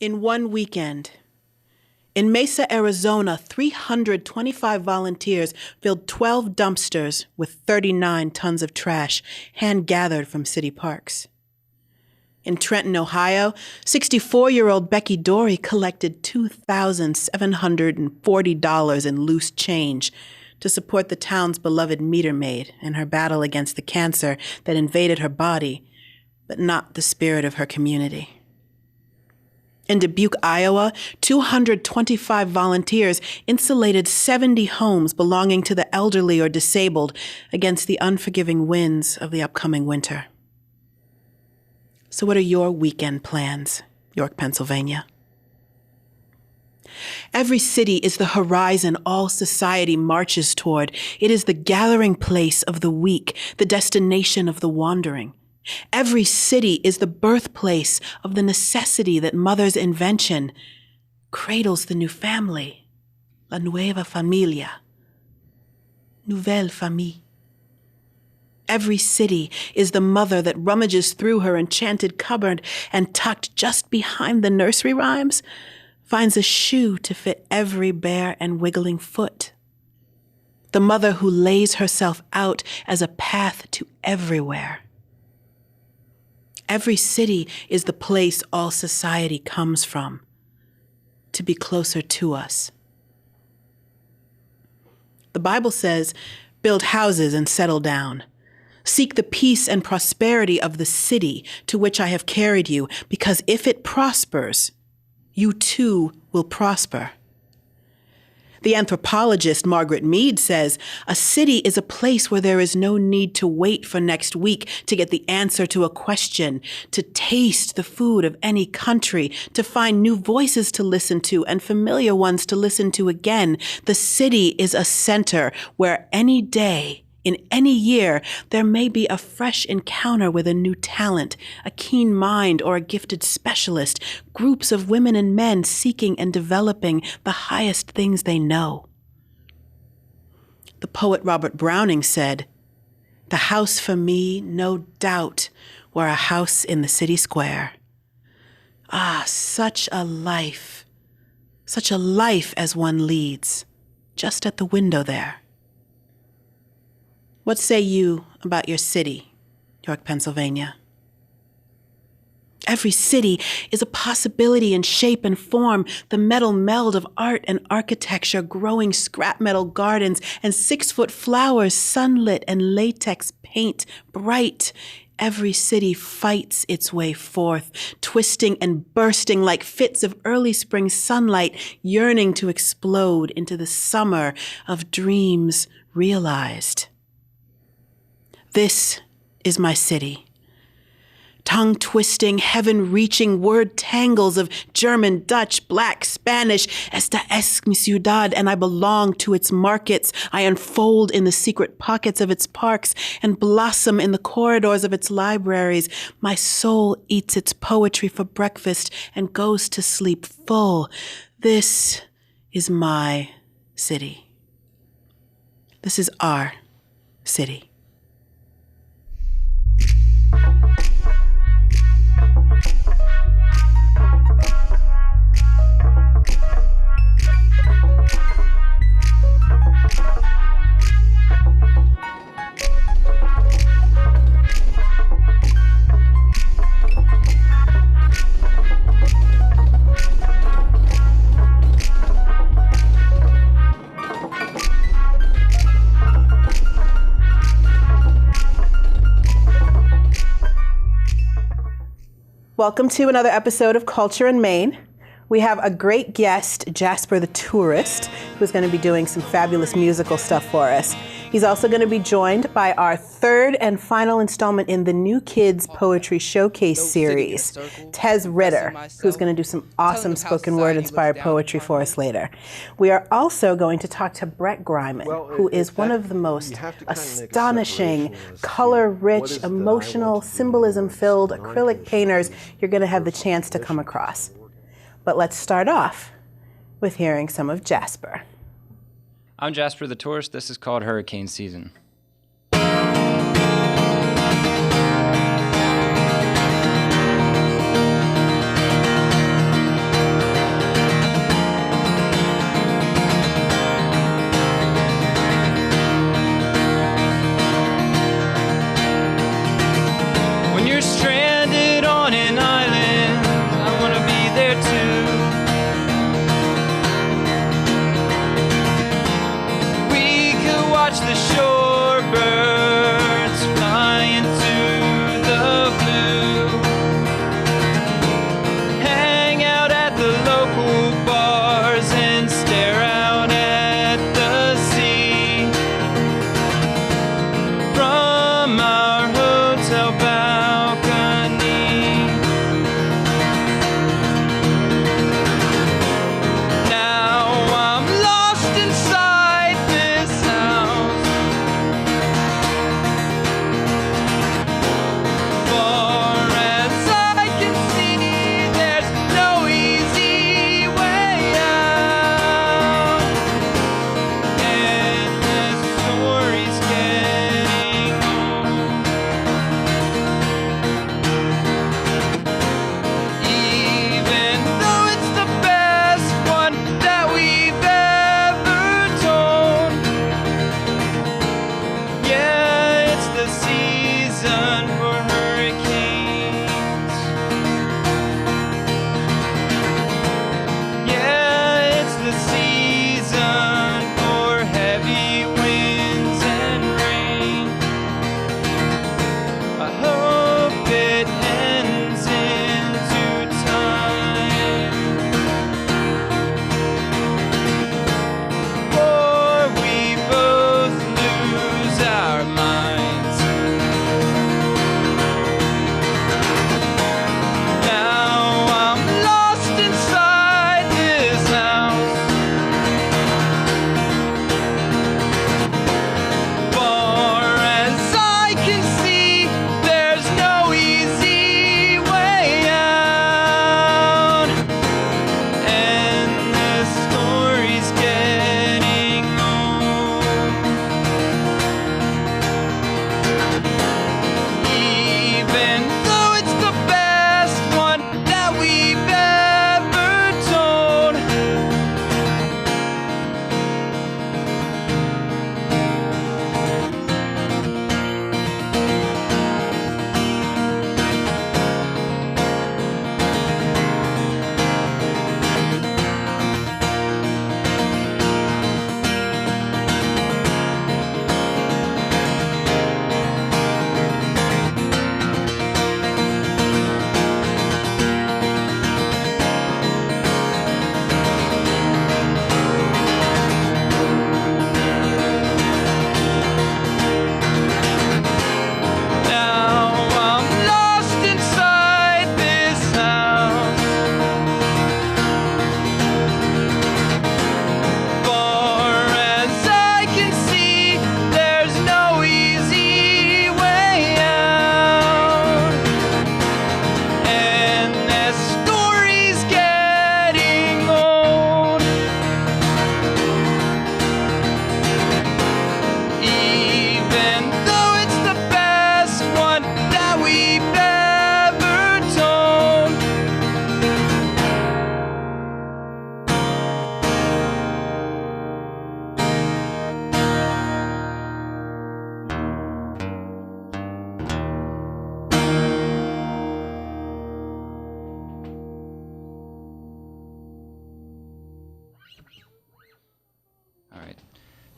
In one weekend, in Mesa, Arizona, 325 volunteers filled 12 dumpsters with 39 tons of trash hand-gathered from city parks. In Trenton, Ohio, 64-year-old Becky Dory collected $2,740 in loose change to support the town's beloved meter maid in her battle against the cancer that invaded her body, but not the spirit of her community. In Dubuque, Iowa, 225 volunteers insulated 70 homes belonging to the elderly or disabled against the unforgiving winds of the upcoming winter. So what are your weekend plans, York, Pennsylvania? Every city is the horizon all society marches toward. It is the gathering place of the weak, the destination of the wandering. Every city is the birthplace of the necessity that mother's invention cradles the new family, la nueva familia, nouvelle famille. Every city is the mother that rummages through her enchanted cupboard and tucked just behind the nursery rhymes finds a shoe to fit every bare and wiggling foot. The mother who lays herself out as a path to everywhere. Every city is the place all society comes from, to be closer to us. The Bible says, build houses and settle down. Seek the peace and prosperity of the city to which I have carried you, because if it prospers, you too will prosper. The anthropologist Margaret Mead says, a city is a place where there is no need to wait for next week to get the answer to a question, to taste the food of any country, to find new voices to listen to and familiar ones to listen to again. The city is a center where any day, in any year, there may be a fresh encounter with a new talent, a keen mind, or a gifted specialist, groups of women and men seeking and developing the highest things they know. The poet Robert Browning said, "The house for me, no doubt, were a house in the city square." Ah, such a life as one leads, just at the window there. What say you about your city, York, Pennsylvania? Every city is a possibility in shape and form, the metal meld of art and architecture, growing scrap metal gardens and 6-foot flowers, sunlit and latex paint, bright. Every city fights its way forth, twisting and bursting like fits of early spring sunlight, yearning to explode into the summer of dreams realized. This is my city. Tongue-twisting, heaven-reaching word tangles of German, Dutch, Black, Spanish. Esta es mi ciudad, and I belong to its markets. I unfold in the secret pockets of its parks and blossom in the corridors of its libraries. My soul eats its poetry for breakfast and goes to sleep full. This is my city. This is our city. Welcome to another episode of Culture in Maine. We have a great guest, Jasper the Tourist, who's going to be doing some fabulous musical stuff for us. He's also going to be joined by our third and final installment in the New Kids Poetry Showcase series, Tez Ritter, who's going to do some awesome spoken word inspired poetry for us later. We are also going to talk to Brett Greiman, who is one of the most astonishing, color-rich, emotional, symbolism-filled acrylic painters you're going to have the chance to come across. But let's start off with hearing some of Jasper. I'm Jasper the Tourist. This is called Hurricane Season.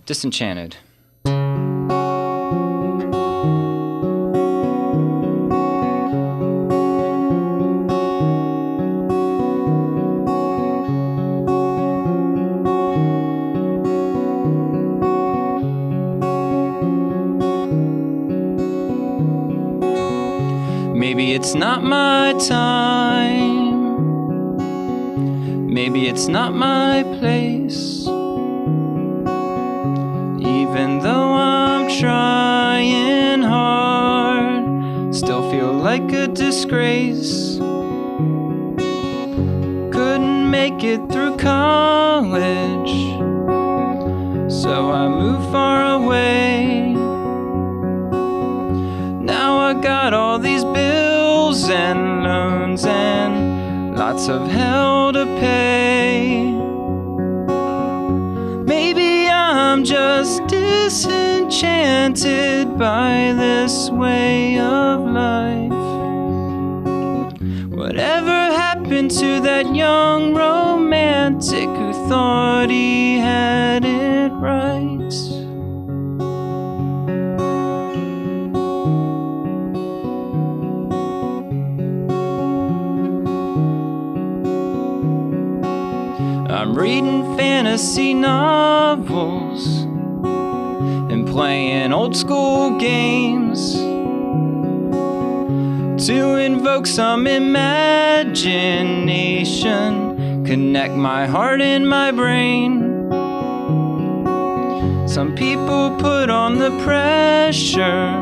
Disenchanted. Maybe it's not my time. Maybe it's not my place. Even though I'm trying hard, still feel like a disgrace. Couldn't make it through college, so I moved far away. Now I got all these bills and loans and lots of hell to pay. Maybe I'm just disenchanted by this way of life. Whatever happened to that young romantic who thought he had it right? I'm reading fantasy novels and playing old school games to invoke some imagination, connect my heart and my brain. Some people put on the pressure,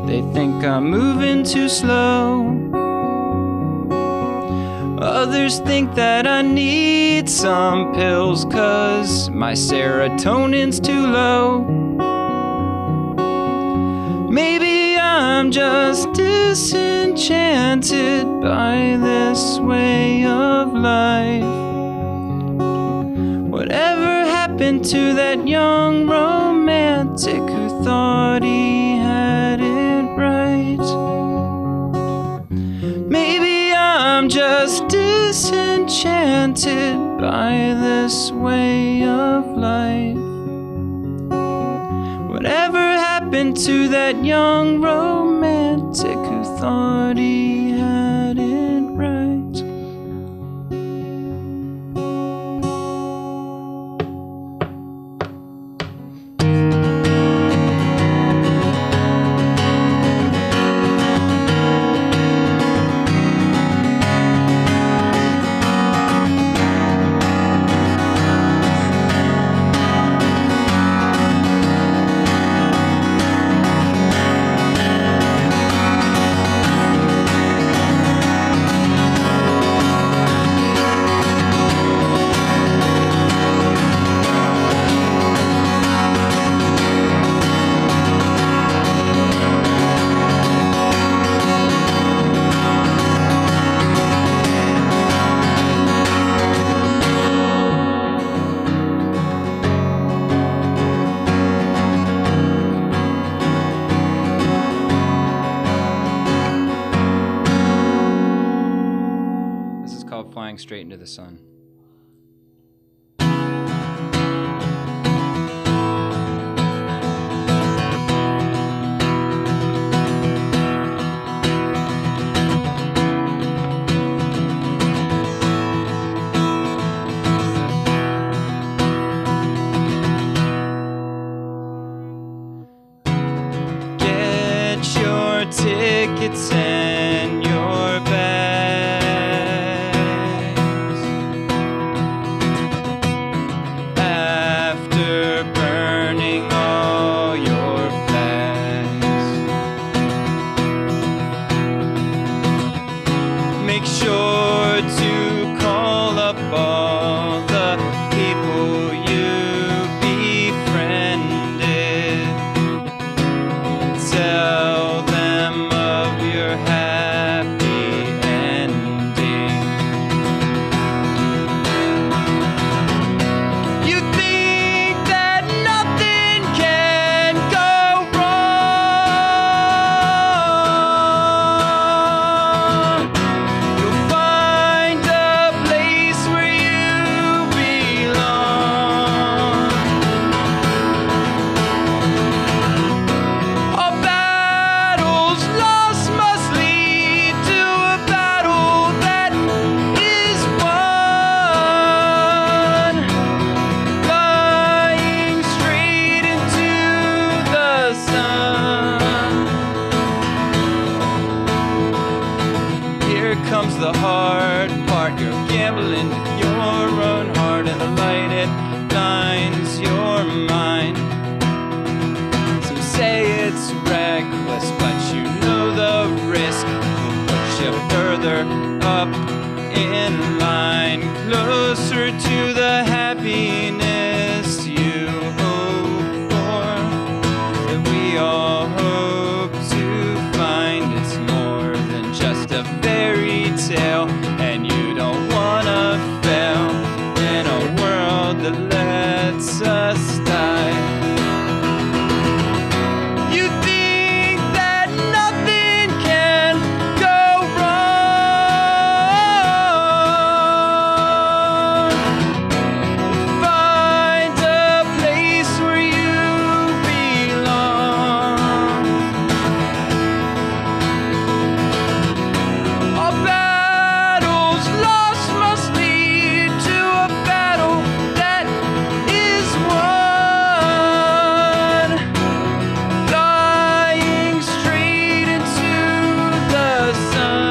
they think I'm moving too slow. Others think that I need some pills 'cause my serotonin's too low. Maybe I'm just disenchanted by this way of life. Whatever happened to that young romantic who thought he had it right? Maybe I'm just disenchanted by this way of life. Whatever happened to that young romantic who thought he had it right? Flying straight into the sun. Get your tickets and your bags. Make sure to call up all the people you befriended. Tell them of your happy ending. You think that nothing can go wrong. You'll find a hard part. You're gambling with your own heart, and the light, it blinds your mind. Some say it's reckless, but you know the risk will push you further up in line, closer to the happiness you hope for, that we all hope to find. It's more than just a fairy tale, and you don't wanna fail in a world that lets us die. You think that nothing can go wrong. Find a place where you belong. All battles lost must lead to a battle that is won. Flying straight into the sun.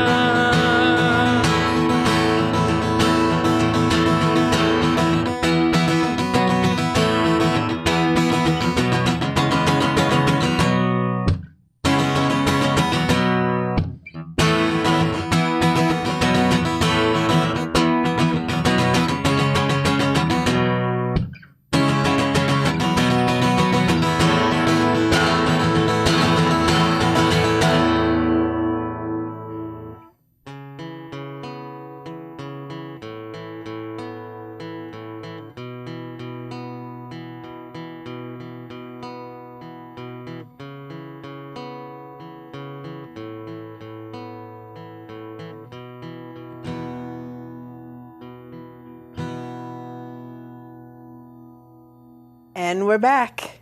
And we're back.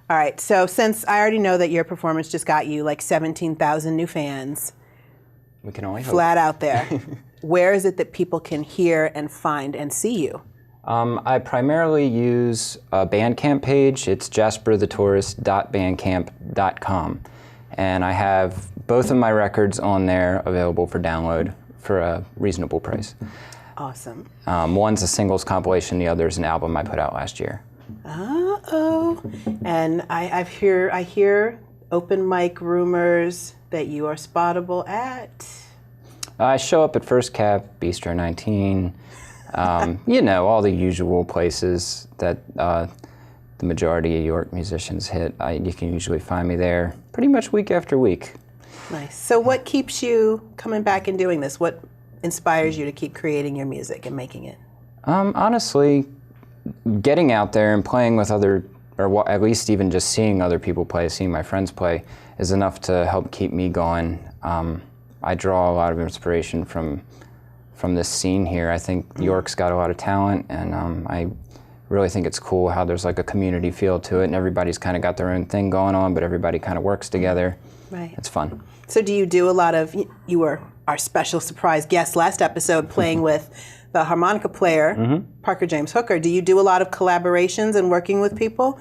All right, so since I already know that your performance just got you like 17,000 new fans, We can only hope. flat out there, where is it that people can hear and find and see you? I primarily use a Bandcamp page. It's jasperthetourist.bandcamp.com. And I have both of my records on there available for download for a reasonable price. Awesome. One's a singles compilation, the other is an album I put out last year. Uh-oh. And I hear open mic rumors that you are spottable at. I show up at First Cap, Bistro 19, you know, all the usual places that the majority of York musicians hit. You can usually find me there pretty much week after week. Nice. So what keeps you coming back and doing this? What inspires you to keep creating your music and making it? Honestly, getting out there and playing with other, or at least even just seeing other people play, seeing my friends play, is enough to help keep me going. I draw a lot of inspiration from this scene here. I think York's got a lot of talent, and I really think it's cool how there's like a community feel to it, and everybody's kind of got their own thing going on, but everybody kind of works together. Right. It's fun. So do you do a lot of, you were our special surprise guest last episode playing with the harmonica player, Parker James Hooker. Do you do a lot of collaborations and working with people?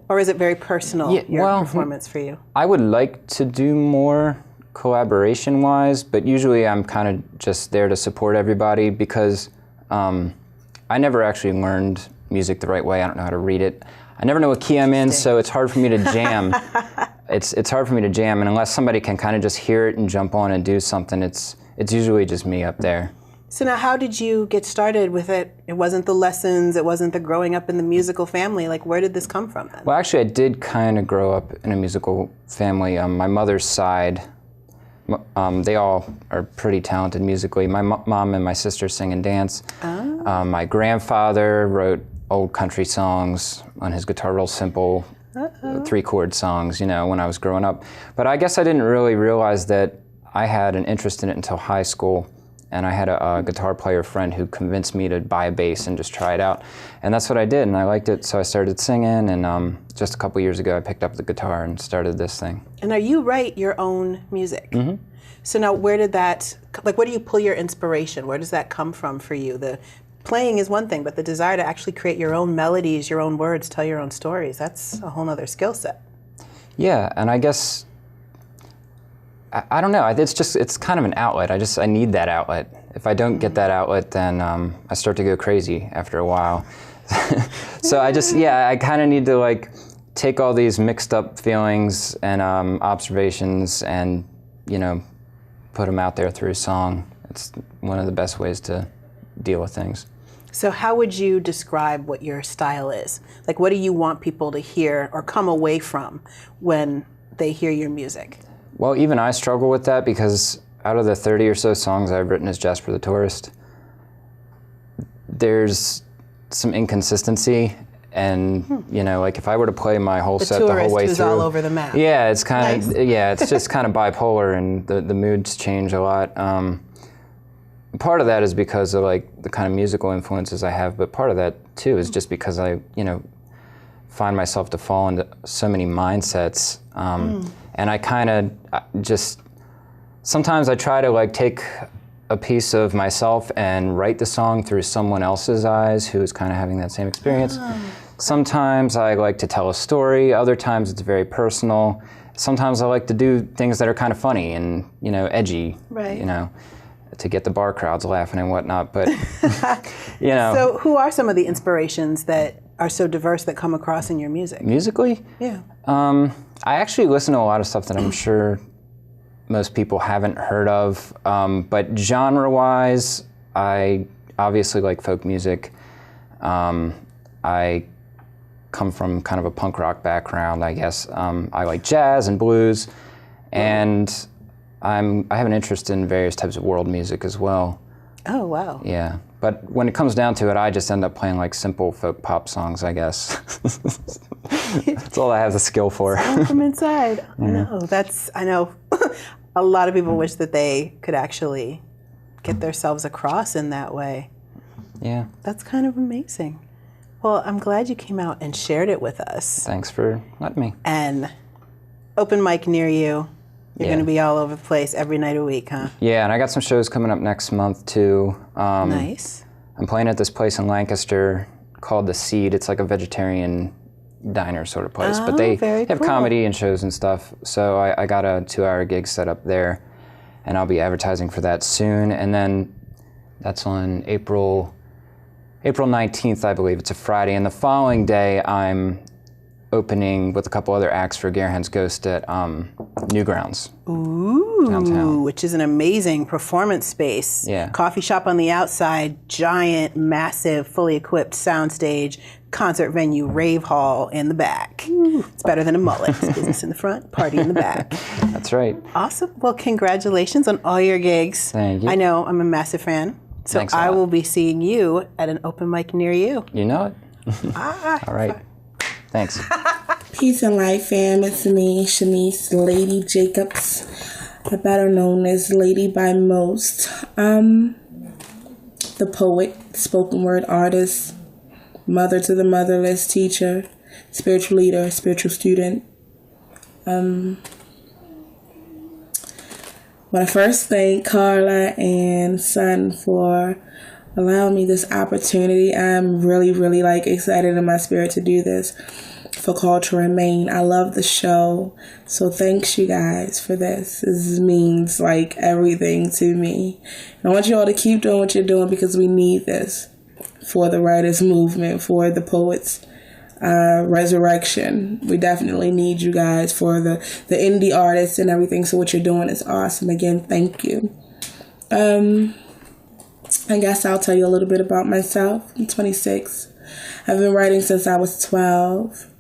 Or is it very personal, your performance for you? I would like to do more collaboration-wise, but usually I'm kind of just there to support everybody because I never actually learned music the right way. I don't know how to read it. I never know what key I'm in, so it's hard for me to jam. It's hard for me to jam, and unless somebody can kind of just hear it and jump on and do something, it's usually just me up there. So now how did you get started with it? It wasn't the lessons, it wasn't the growing up in the musical family. Like, where did this come from then? Well, actually, I did kind of grow up in a musical family. My mother's side, they all are pretty talented musically. My mom and my sister sing and dance. Oh. My grandfather wrote old country songs on his guitar, real simple, three-chord songs, you know, when I was growing up. But I guess I didn't really realize that I had an interest in it until high school. And I had a guitar player friend who convinced me to buy a bass and just try it out. And that's what I did, and I liked it, so I started singing, and just a couple years ago I picked up the guitar and started this thing. And now you write your own music. Mm-hmm. So now where did that, like where do you pull your inspiration? Where does that come from for you? The playing is one thing, but the desire to actually create your own melodies, your own words, tell your own stories, that's a whole other skill set. Yeah, and I guess, I don't know, it's kind of an outlet. I need that outlet. if I don't get that outlet, then I start to go crazy after a while. So I kind of need to like take all these mixed up feelings and observations and, put them out there through song. It's one of the best ways to deal with things. So how would you describe what your style is? Like, what do you want people to hear or come away from when they hear your music? Well, even I struggle with that because out of the 30 or so songs I've written as Jasper the Tourist, there's some inconsistency. And, like if I were to play my whole set the whole way who's through. all over the map. Yeah, it's kind of, Nice. it's just kind of bipolar and the moods change a lot. Part of that is because of like the kind of musical influences I have, but part of that too is just because I, find myself to fall into so many mindsets. And I kind of just, sometimes I try to like take a piece of myself and write the song through someone else's eyes who is kind of having that same experience. Sometimes I like to tell a story, other times it's very personal. Sometimes I like to do things that are kind of funny and, edgy, Right. To get the bar crowds laughing and whatnot, but, So who are some of the inspirations that are so diverse that come across in your music? Musically? Yeah. I actually listen to a lot of stuff that I'm sure most people haven't heard of, but genre-wise, I obviously like folk music. I come from kind of a punk rock background, I guess. I like jazz and blues, and I have an interest in various types of world music as well. Oh, wow. Yeah, but when it comes down to it, I just end up playing like simple folk pop songs, I guess. That's all I have the skill for. From inside. No, I know a lot of people wish that they could actually get themselves across in that way. Yeah. That's kind of amazing. Well, I'm glad you came out and shared it with us. Thanks for letting me. And open mic near you. You're Yeah. going to be all over the place every night a week, huh? Yeah, and I got some shows coming up next month too. Nice. I'm playing at this place in Lancaster called The Seed. It's like a vegetarian diner sort of place, but they very have cool. comedy and shows and stuff. So I got a 2-hour gig set up there, and I'll be advertising for that soon. And then that's on April 19th, I believe. It's a Friday, and the following day I'm opening with a couple other acts for Garehen's Ghost at Newgrounds. Ooh, Downtown. which is an amazing performance space. Yeah. Coffee shop on the outside, giant, massive, fully equipped soundstage, concert venue, rave hall in the back. It's better than a mullet. It's business in the front, party in the back. That's right. Awesome. Well, congratulations on all your gigs. Thank you. I know I'm a massive fan. So Thanks a I lot. will be seeing you at an open mic near you. You know it. All right. Thanks. Peace and light, fam. It's me, Shanice Lady Jacobs, better known as Lady by most. The poet, spoken word artist, mother to the motherless, teacher, spiritual leader, spiritual student. Want to first thank Carla and Son for allowing me this opportunity. I'm really, really excited in my spirit to do this for Culture Remain. I love the show. So thanks you guys for this. This means everything to me. And I want you all to keep doing what you're doing because we need this for the writers movement, for the poets resurrection. We definitely need you guys for the indie artists and everything. So what you're doing is awesome. Again, thank you. I guess I'll tell you a little bit about myself. I'm 26. I've been writing since I was 12.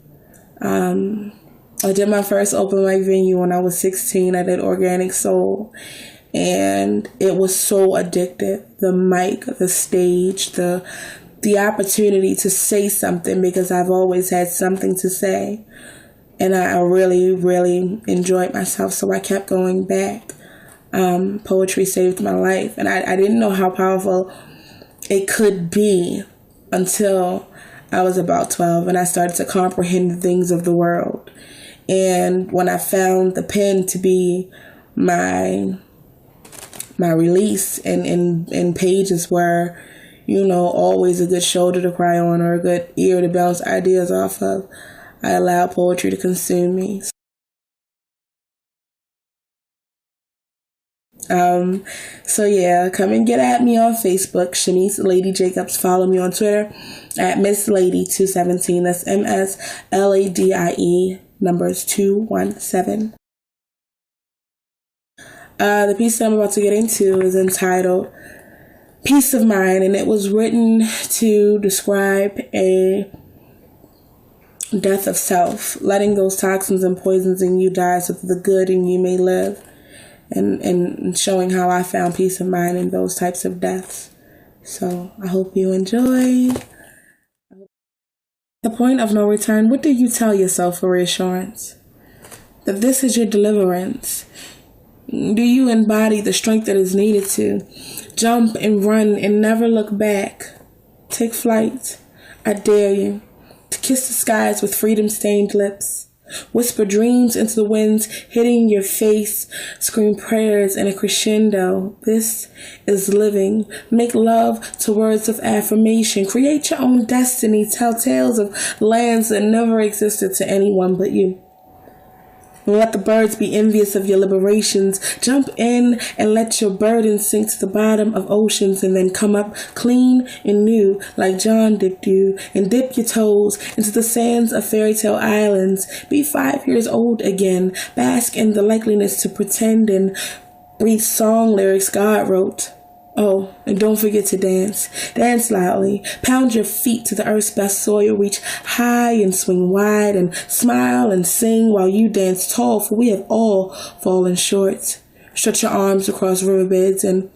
I did my first open mic venue when I was 16. I did Organic Soul. And it was so addictive. The mic, the stage, the opportunity to say something because I've always had something to say. And I really, really enjoyed myself. So I kept going back. Poetry saved my life. And I didn't know how powerful it could be until I was about 12 and I started to comprehend the things of the world. And when I found the pen to be my release and pages were, always a good shoulder to cry on or a good ear to bounce ideas off of, I allowed poetry to consume me. So yeah, come and get at me on Facebook, Shanice Lady Jacobs. Follow me on Twitter at Miss Lady 217. That's MSLADIE numbers 217. The piece that I'm about to get into is entitled Peace of Mind, and it was written to describe a death of self, letting those toxins and poisons in you die so that the good in you may live. And showing how I found peace of mind in those types of deaths. So I hope you enjoy. The point of no return. What do you tell yourself for reassurance? That this is your deliverance. Do you embody the strength that is needed to jump and run and never look back? Take flight. I dare you to kiss the skies with freedom-stained lips. Whisper dreams into the winds, hitting your face. Scream prayers in a crescendo. This is living. Make love to words of affirmation. Create your own destiny. Tell tales of lands that never existed to anyone but you. Let the birds be envious of your liberations. Jump in and let your burden sink to the bottom of oceans and then come up clean and new like John dipped you, and dip your toes into the sands of fairy tale islands. Be 5 years old again. Bask in the likeliness to pretend and breathe song lyrics God wrote. Oh, and don't forget to dance. Dance loudly. Pound your feet to the earth's best soil. Reach high and swing wide and smile and sing while you dance tall, for we have all fallen short. Stretch your arms across riverbeds and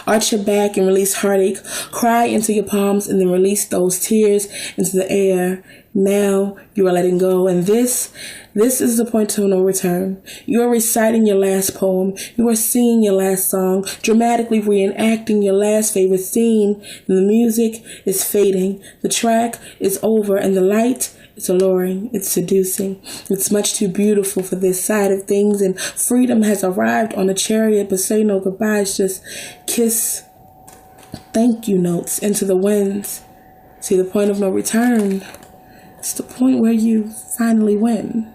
arch your back and release heartache. Cry into your palms and then release those tears into the air. Now you are letting go, and this is the point of no return. You are reciting your last poem. You are singing your last song, dramatically reenacting your last favorite scene, and the music is fading. The track is over, and the light is alluring. It's seducing. It's much too beautiful for this side of things, and freedom has arrived on a chariot, but say no goodbyes. Just kiss thank you notes into the winds. See, the point of no return. It's the point where you finally win.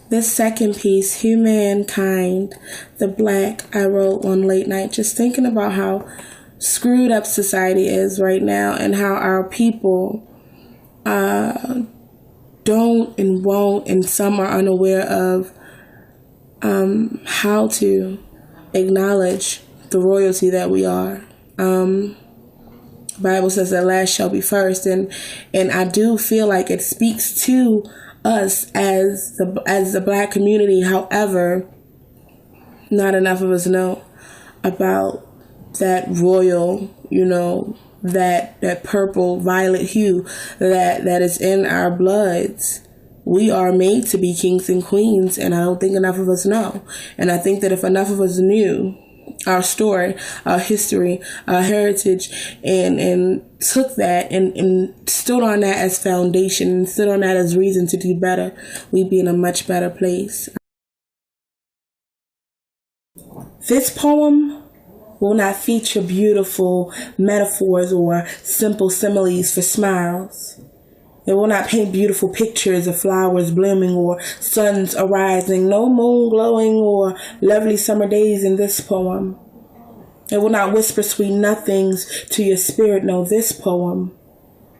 This second piece, Humankind, the Black, I wrote one late night just thinking about how screwed up society is right now and how our people don't and won't, and some are unaware of how to acknowledge the royalty that we are. The Bible says that last shall be first, and I do feel like it speaks to us as the Black community. However, not enough of us know about that royal, that purple violet hue that is in our bloods. We are made to be kings and queens, and I don't think enough of us know. And I think that if enough of us knew our story, our history, our heritage, and took that and stood on that as foundation and stood on that as reason to do better, we'd be in a much better place. This poem will not feature beautiful metaphors or simple similes for smiles. It will not paint beautiful pictures of flowers blooming or suns arising, no moon glowing or lovely summer days in this poem. It will not whisper sweet nothings to your spirit. No, this poem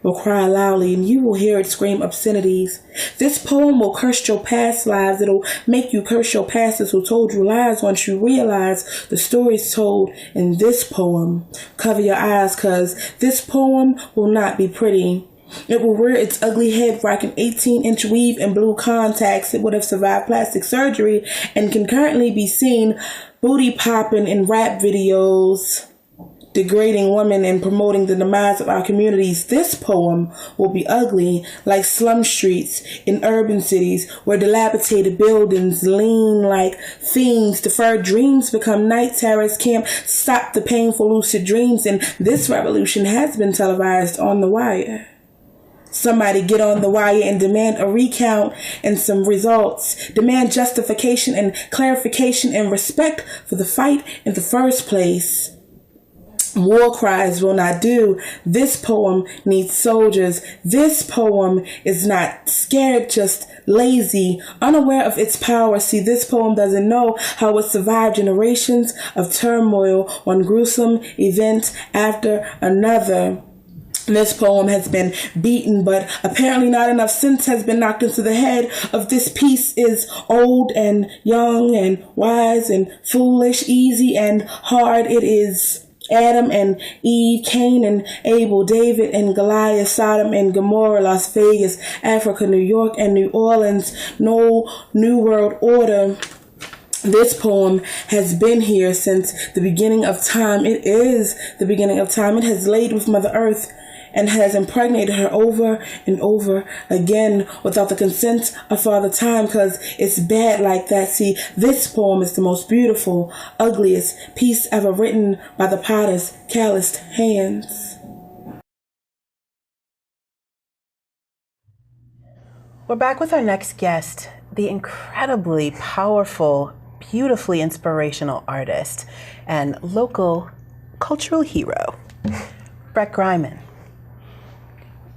will cry loudly and you will hear it scream obscenities. This poem will curse your past lives. It'll make you curse your pastors who told you lies once you realize the stories told in this poem. Cover your eyes, cause this poem will not be pretty. It will rear its ugly head rocking 18-inch weave and blue contacts. It would have survived plastic surgery and can currently be seen booty popping in rap videos, degrading women and promoting the demise of our communities. This poem will be ugly like slum streets in urban cities where dilapidated buildings lean like fiends. Deferred dreams become night terrors. Can't stop the painful lucid dreams, and this revolution has been televised on The Wire. Somebody get on The Wire and demand a recount and some results. Demand justification and clarification and respect for the fight in the first place. War cries will not do. This poem needs soldiers. This poem is not scared, just lazy, unaware of its power. See, this poem doesn't know how it survived generations of turmoil, one gruesome event after another. This poem has been beaten, but apparently not enough sense has been knocked into the head of this piece is old and young and wise and foolish, easy and hard. It is Adam and Eve, Cain and Abel, David and Goliath, Sodom and Gomorrah, Las Vegas, Africa, New York and New Orleans, no New World Order. This poem has been here since the beginning of time. It is the beginning of time. It has laid with Mother Earth and has impregnated her over and over again without the consent of Father Time, because it's bad like that. See, this poem is the most beautiful, ugliest piece ever written by the potter's calloused hands. We're back with our next guest, the incredibly powerful, beautifully inspirational artist and local cultural hero, Brett Greiman.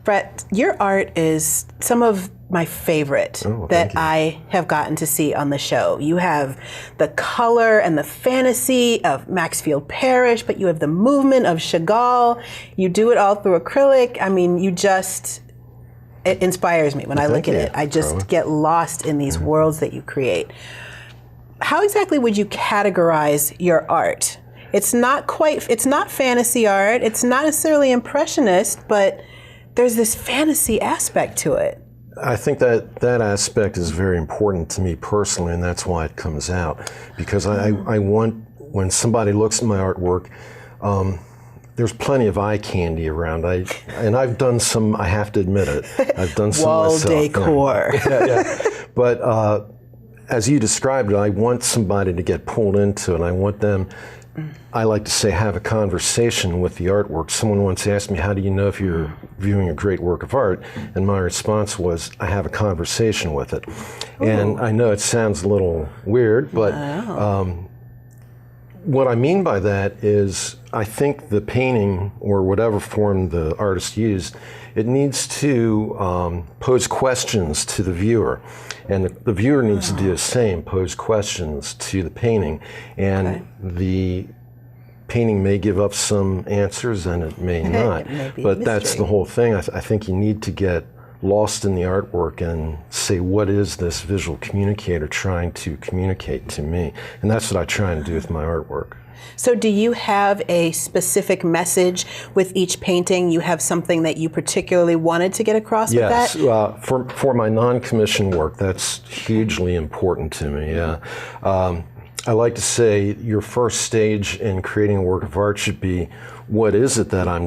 Brett, your art is some of my favorite that I have gotten to see on the show. You have the color and the fantasy of Maxfield Parrish, but you have the movement of Chagall. You do it all through acrylic. I mean, it inspires me when I look at it. I just get lost in these worlds that you create. How exactly would you categorize your art? It's not fantasy art. It's not necessarily impressionist, but there's this fantasy aspect to it. I think that aspect is very important to me personally, and that's why it comes out. Because I want, when somebody looks at my artwork, there's plenty of eye candy around. I've done some, I have to admit it, I've done some wall myself. decor. Yeah. But as you described it, I want somebody to get pulled into it. I want them, I like to say, have a conversation with the artwork. Someone once asked me, how do you know if you're viewing a great work of art? And my response was, I have a conversation with it. Ooh. And I know it sounds a little weird, but what I mean by that is I think the painting, or whatever form the artist used, it needs to pose questions to the viewer. And the viewer needs to do the same, pose questions to the painting. And the painting may give up some answers and it may not. But that's the whole thing. I think you need to get lost in the artwork and say, what is this visual communicator trying to communicate to me? And that's what I try and do with my artwork. So do you have a specific message with each painting? You have something that you particularly wanted to get across with that? Yes, for my non-commissioned work, that's hugely important to me, yeah. I like to say your first stage in creating a work of art should be, what is it that I'm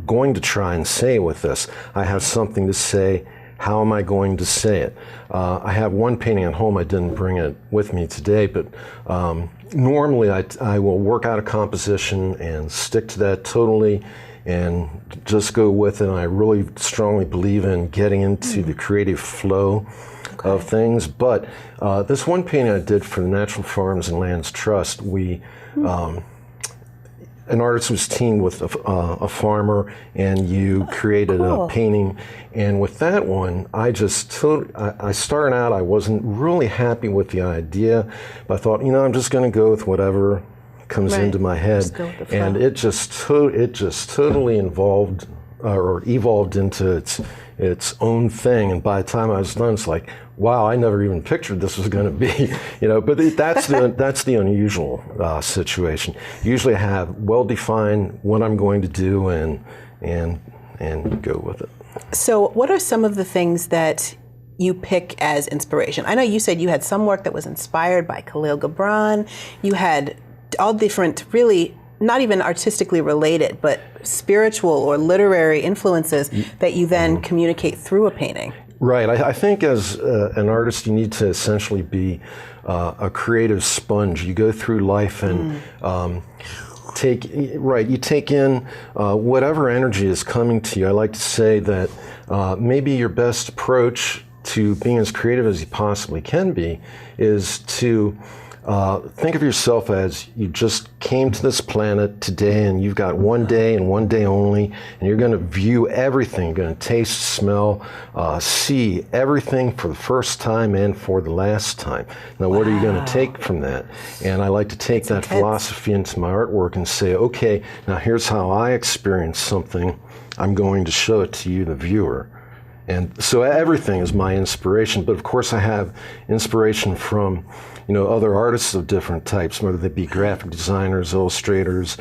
going to try and say with this? I have something to say. How am I going to say it? I have one painting at home. I didn't bring it with me today, but normally I will work out a composition and stick to that totally and just go with it. And I really strongly believe in getting into the creative flow of things. But this one painting I did for the Natural Farms and Lands Trust, an artist was teamed with a farmer, and you created a painting. And with that one, I started out, I wasn't really happy with the idea, but I thought, I'm just going to go with whatever comes into my head. And it just totally evolved into its own thing. And by the time I was done, it's like, wow, I never even pictured this was going to be, but that's the unusual situation. Usually I have well-defined what I'm going to do and go with it. So what are some of the things that you pick as inspiration? I know you said you had some work that was inspired by Khalil Gibran. You had all different, really not even artistically related, but spiritual or literary influences that you then communicate through a painting. Right. I think as an artist, you need to essentially be a creative sponge. You go through life and you take in whatever energy is coming to you. I like to say that maybe your best approach to being as creative as you possibly can be is to think of yourself as you just came to this planet today and you've got one day and one day only, and you're going to view everything. You're going to taste, smell, see everything for the first time and for the last time. Now, what are you going to take from that? And I like to take that philosophy into my artwork and say, okay, now here's how I experience something. I'm going to show it to you, the viewer. And so everything is my inspiration, but of course I have inspiration from, other artists of different types, whether they be graphic designers, illustrators,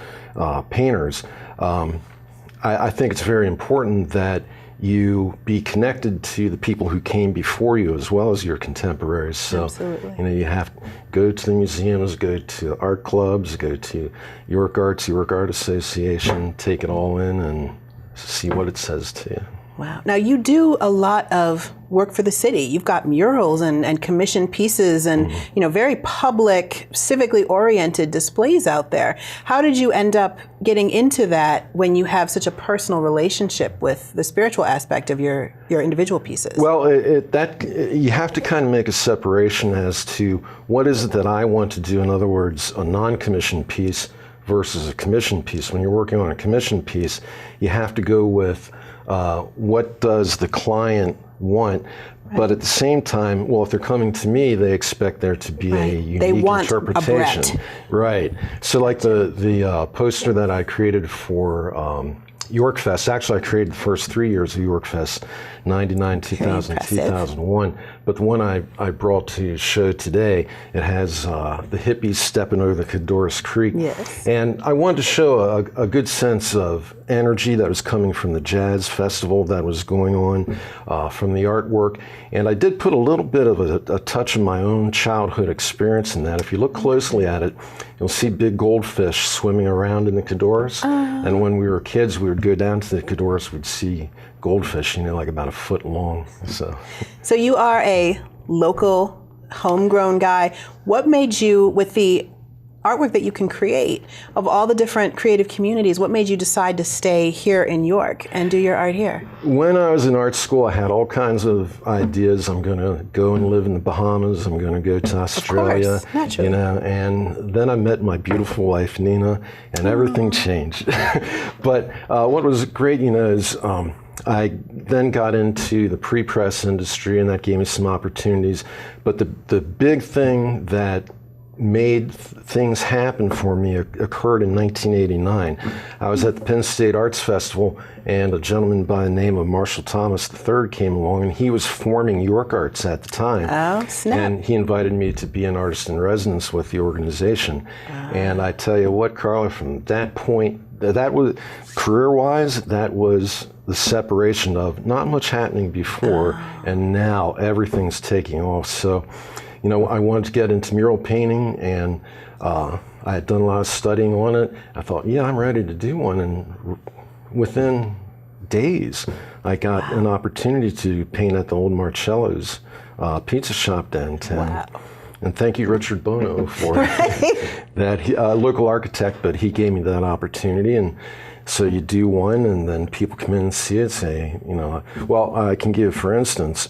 painters. I think it's very important that you be connected to the people who came before you as well as your contemporaries. So, Absolutely. you have to go to the museums, go to art clubs, go to York Art Association, take it all in and see what it says to you. Wow. Now, you do a lot of work for the city. You've got murals and commissioned pieces and, very public, civically oriented displays out there. How did you end up getting into that when you have such a personal relationship with the spiritual aspect of your individual pieces? Well, you have to kind of make a separation as to what is it that I want to do. In other words, a non-commissioned piece versus a commissioned piece. When you're working on a commissioned piece, you have to go with what does the client want, but at the same time, well, if they're coming to me, they expect there to be a unique interpretation. Right. So like the poster that I created for York Fest. Actually, I created the first 3 years of York Fest, 99, 2000, 2001. But the one I brought to show today, it has the hippies stepping over the Codorus Creek. Yes. And I wanted to show a good sense of energy that was coming from the jazz festival that was going on, from the artwork. And I did put a little bit of a touch of my own childhood experience in that. If you look closely at it, you'll see big goldfish swimming around in the Codorus. And when we were kids, we would go down to the Codorus, we'd see goldfish, like about a foot long. So you are a local, homegrown guy. What made you, with the artwork that you can create, of all the different creative communities, what made you decide to stay here in York and do your art here? When I was in art school, I had all kinds of ideas. I'm going to go and live in the Bahamas. I'm going to go to Australia. Of course, naturally. And then I met my beautiful wife, Nina, and everything changed. But what was great, is I then got into the pre-press industry, and that gave me some opportunities. But the big thing that made things happen for me occurred in 1989. I was at the Penn State Arts Festival, and a gentleman by the name of Marshall Thomas III came along, and he was forming York Arts at the time. Oh, snap. And he invited me to be an artist in residence with the organization. And I tell you what, Carla, from that point, that was, career-wise, that was the separation of not much happening before, and now everything's taking off. So, I wanted to get into mural painting, and I had done a lot of studying on it. I thought, I'm ready to do one. And within days, I got an opportunity to paint at the old Marcello's pizza shop downtown. Wow. And thank you, Richard Bono, for that. Local architect, but he gave me that opportunity. And so you do one, and then people come in and see it, say, well, I can give, for instance,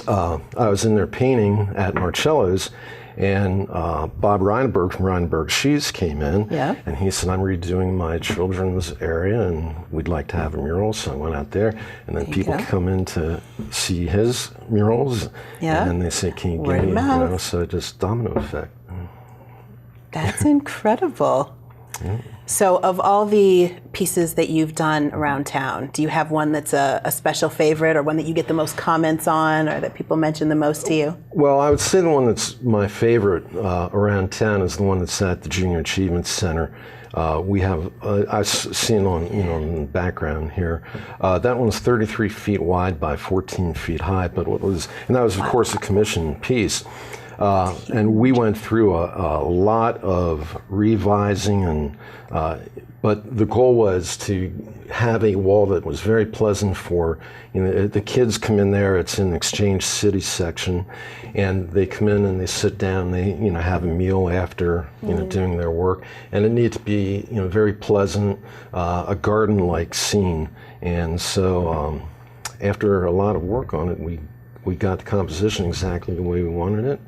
I was in there painting at Marcello's, and Bob Reinberg from Reinberg Shoes came in, and he said, I'm redoing my children's area, and we'd like to have a mural. So I went out there, and then people come in to see his murals, and then they say, can you give me, so just domino effect. That's incredible. So of all the pieces that you've done around town, do you have one that's a special favorite, or one that you get the most comments on, or that people mention the most to you? Well, I would say the one that's my favorite around town is the one that's at the Junior Achievement Center. We have, I've seen on, in the background here, that one's 33 feet wide by 14 feet high, and that was of course a commissioned piece. And we went through a lot of revising, but the goal was to have a wall that was very pleasant for, the kids come in there, it's in the Exchange City section, and they come in and they sit down, they, have a meal after, doing their work, and it needed to be, very pleasant, a garden-like scene. And so after a lot of work on it, we got the composition exactly the way we wanted it.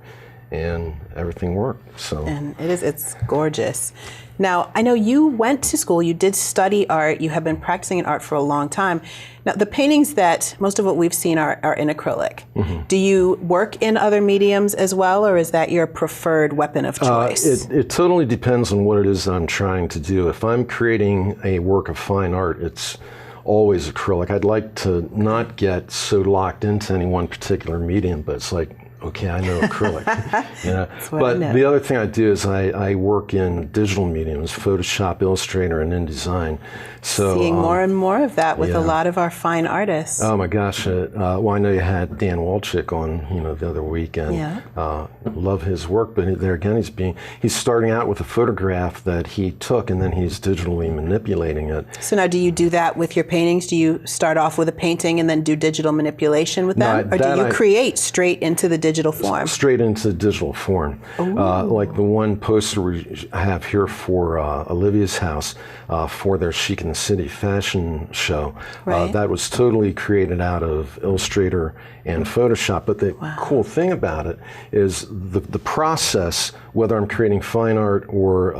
and everything worked. So. And it's gorgeous. Now, I know you went to school, you did study art, you have been practicing in art for a long time. Now, the paintings that most of what we've seen are in acrylic. Do you work in other mediums as well, or is that your preferred weapon of choice? It totally depends on what it is that I'm trying to do. If I'm creating a work of fine art, it's always acrylic. I'd like to not get so locked into any one particular medium, but it's like, okay, I know acrylic. But the other thing I do is I work in digital mediums, Photoshop, Illustrator, and InDesign. So seeing more and more of that with a lot of our fine artists. Oh my gosh! Well, I know you had Dan Walchick on, the other week, and love his work. But there again, he's starting out with a photograph that he took, and then he's digitally manipulating it. So now, do you do that with your paintings? Do you start off with a painting and then do digital manipulation with them, or do you create straight into the digital form? Straight into digital form. Like the one poster I have here for Olivia's house for their Chic in the City fashion show. That was totally created out of Illustrator and Photoshop. But the cool thing about it is the process, whether I'm creating fine art or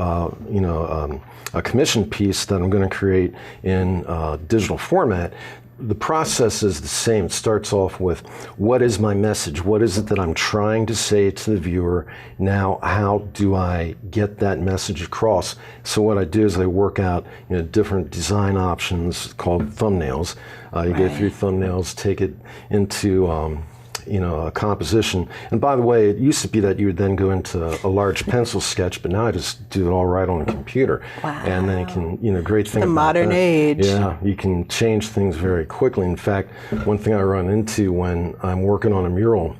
a commission piece that I'm going to create in digital format, the process is the same. It starts off with, what is my message? What is it that I'm trying to say to the viewer? Now, how do I get that message across? So what I do is I work out different design options called thumbnails. You go through thumbnails, take it into a composition. And by the way, it used to be that you would then go into a large pencil sketch, but now I just do it all right on a computer. And then you can, great thing the about modern that, age. Yeah, you can change things very quickly. In fact, one thing I run into when I'm working on a mural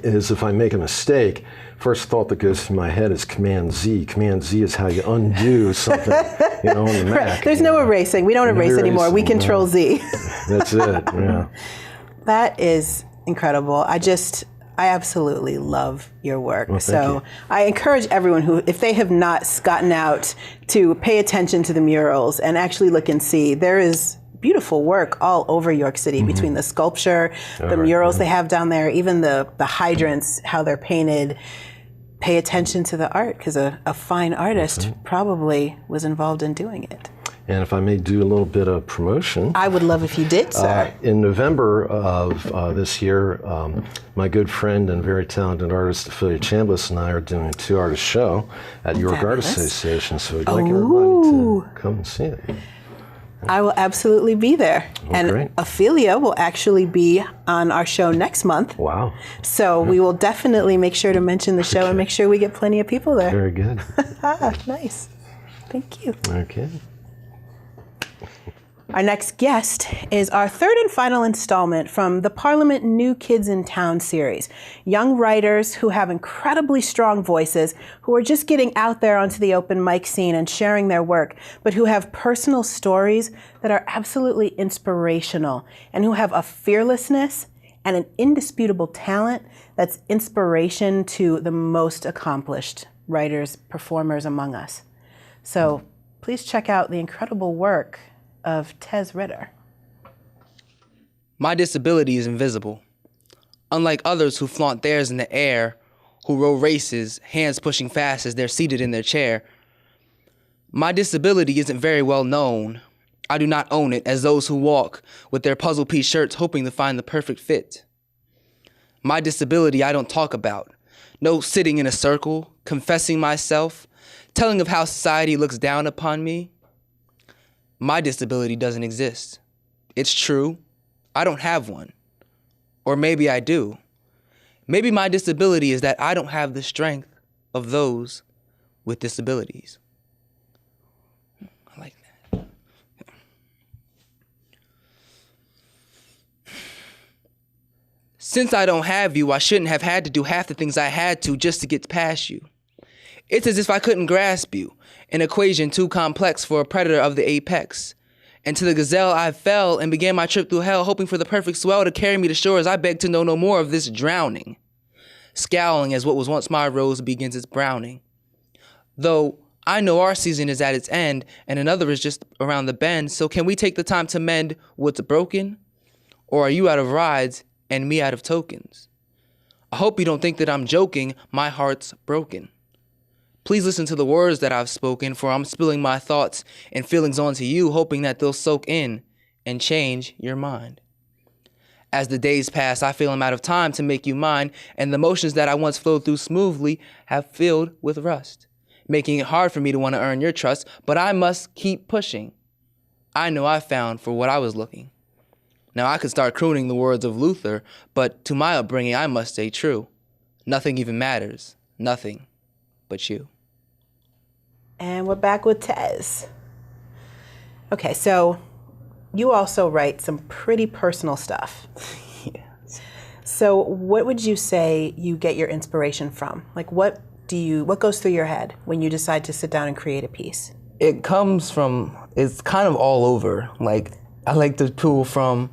is if I make a mistake, first thought that goes through my head is Command Z. Command Z is how you undo something, on the Mac. There's no erasing. We don't erase anymore. We Control Z. That's it, yeah. That is incredible. I absolutely love your work. Well, so I encourage everyone who, if they have not gotten out, to pay attention to the murals and actually look and see. There is beautiful work all over York City between the sculpture, the murals they have down there, even the hydrants, how they're painted. Pay attention to the art, because a fine artist probably was involved in doing it. And if I may do a little bit of promotion. I would love if you did, sir. In November of this year, my good friend and very talented artist, Ophelia Chambliss, and I are doing a 2-artist show at York Art Association. So we'd like everybody to come and see it. I will absolutely be there. And great. Ophelia will actually be on our show next month. Wow. So we will definitely make sure to mention the show and make sure we get plenty of people there. Very good. Nice. Thank you. Okay. Our next guest is our third and final installment from the Parliament New Kids in Town series. Young writers who have incredibly strong voices, who are just getting out there onto the open mic scene and sharing their work, but who have personal stories that are absolutely inspirational, and who have a fearlessness and an indisputable talent that's inspiration to the most accomplished writers, performers among us. So please check out the incredible work of Tez Ritter. My disability is invisible. Unlike others who flaunt theirs in the air, who row races, hands pushing fast as they're seated in their chair, my disability isn't very well known. I do not own it as those who walk with their puzzle piece shirts hoping to find the perfect fit. My disability I don't talk about. No sitting in a circle, confessing myself, telling of how society looks down upon me. My disability doesn't exist. It's true, I don't have one. Or maybe I do. Maybe my disability is that I don't have the strength of those with disabilities. I like that. Since I don't have you, I shouldn't have had to do half the things I had to just to get past you. It's as if I couldn't grasp you, an equation too complex for a predator of the apex. And to the gazelle I fell and began my trip through hell, hoping for the perfect swell to carry me to shore as I begged to know no more of this drowning. Scowling as what was once my rose begins its browning. Though I know our season is at its end and another is just around the bend, so can we take the time to mend what's broken? Or are you out of rides and me out of tokens? I hope you don't think that I'm joking. My heart's broken. Please listen to the words that I've spoken, for I'm spilling my thoughts and feelings onto you, hoping that they'll soak in and change your mind. As the days pass, I feel I'm out of time to make you mine, and the motions that I once flowed through smoothly have filled with rust, making it hard for me to want to earn your trust, but I must keep pushing. I know I found for what I was looking. Now I could start crooning the words of Luther, but to my upbringing I must stay true. Nothing even matters, nothing but you. And we're back with Tez. Okay, so you also write some pretty personal stuff. Yes. So what would you say you get your inspiration from? Like what goes through your head when you decide to sit down and create a piece? It comes from, it's kind of all over. Like, I like to pull from,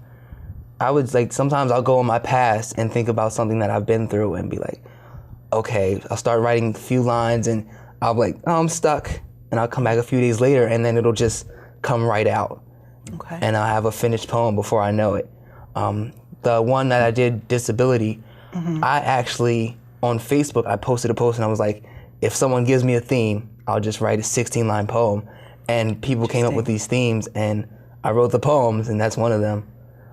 sometimes I'll go in my past and think about something that I've been through and be like, okay, I'll start writing a few lines and I'll be like, oh, I'm stuck. And I'll come back a few days later and then it'll just come right out. Okay. And I'll have a finished poem before I know it. The one that I did, Disability, I actually, on Facebook, I posted a post and I was like, if someone gives me a theme, I'll just write a 16-line poem. And people came up with these themes and I wrote the poems and that's one of them.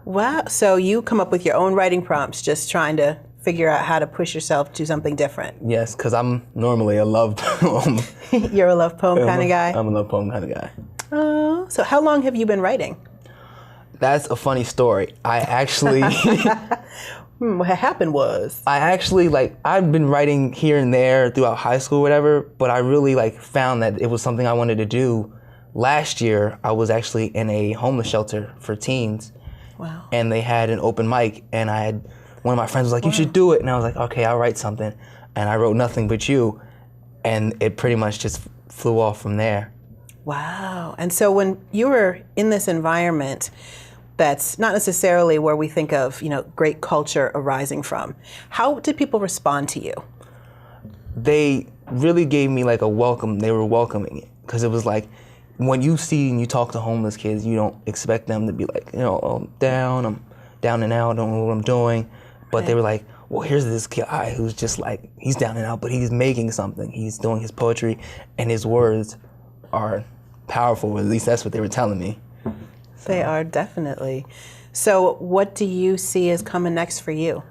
Wow, so you come up with your own writing prompts, just trying to figure out how to push yourself to something different. Yes, because I'm normally a love poem. You're a love poem kind of guy? I'm a love poem kind of guy. Oh, so how long have you been writing? That's a funny story. I actually... What happened was? I've been writing here and there throughout high school or whatever, but I really found that it was something I wanted to do. Last year, I was actually in a homeless shelter for teens. Wow. And they had an open mic, and one of my friends was like, you should do it. And I was like, okay, I'll write something. And I wrote Nothing But You, and it pretty much just flew off from there. Wow. And so when you were in this environment that's not necessarily where we think of, great culture arising from, how did people respond to you? They really gave me a welcome. They were welcoming it, because it was like, when you see and you talk to homeless kids, you don't expect them to be like, I'm down and out, I don't know what I'm doing. But they were like, well, here's this guy who's just he's down and out, but he's making something. He's doing his poetry, and his words are powerful. At least that's what they were telling me. They are, definitely. So what do you see as coming next for you?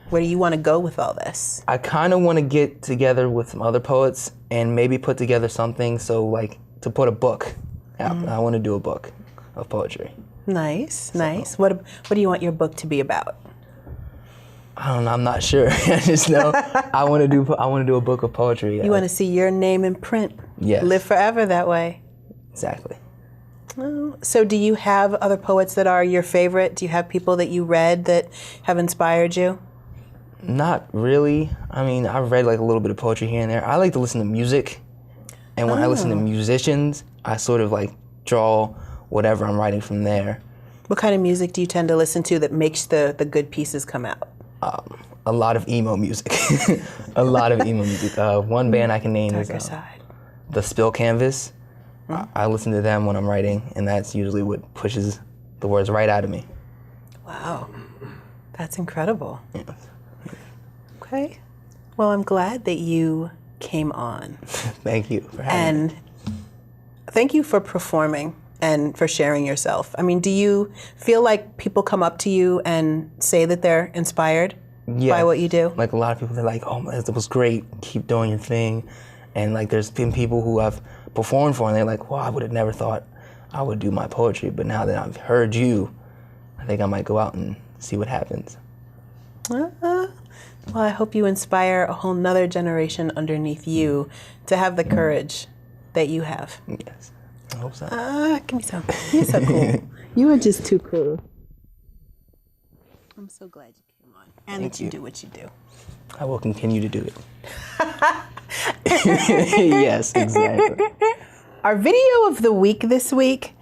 Where do you want to go with all this? I kind of want to get together with some other poets and maybe put together something to put a book out. I want to do a book of poetry. Nice, nice. What do you want your book to be about? I don't know. I'm not sure. I just know I want to do a book of poetry. You want to see your name in print. Yes. Live forever that way. Exactly. Oh, so do you have other poets that are your favorite? Do you have people that you read that have inspired you? Not really. I mean, I've read a little bit of poetry here and there. I like to listen to music. And when I listen to musicians, I sort of draw whatever I'm writing from there. What kind of music do you tend to listen to that makes the good pieces come out? A lot of emo music. A lot of emo music. One band I can name is The Spill Canvas. I listen to them when I'm writing, and that's usually what pushes the words right out of me. Wow. That's incredible. Yes. Okay. Well, I'm glad that you came on. Thank you for having me. And thank you for performing and for sharing yourself. I mean, do you feel like people come up to you and say that they're inspired by what you do? A lot of people, they're like, oh, it was great, keep doing your thing. And there's been people who I've performed for and they're like, well, I would have never thought I would do my poetry, but now that I've heard you, I think I might go out and see what happens. Well, I hope you inspire a whole nother generation underneath you to have the courage that you have. Yes, I hope so. Give me some. You're so cool. You are just too cool. I'm so glad you came on and that you do what you do. I will continue to do it. Yes, exactly. Our video of the week this week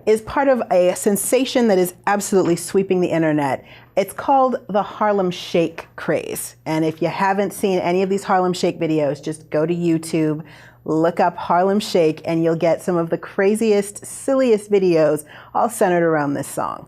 is part of a sensation that is absolutely sweeping the internet. It's called the Harlem Shake craze. And if you haven't seen any of these Harlem Shake videos, just go to YouTube, look up Harlem Shake, and you'll get some of the craziest, silliest videos all centered around this song.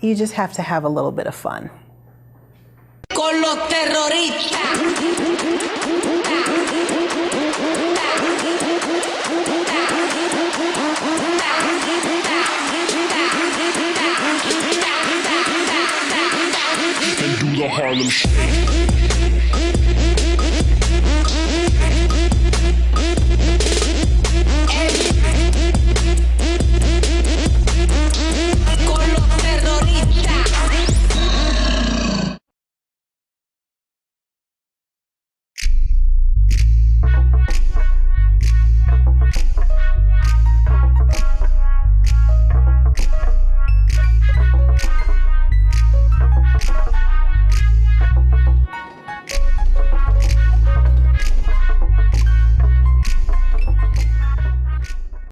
You just have to have a little bit of fun. Con los terroristas.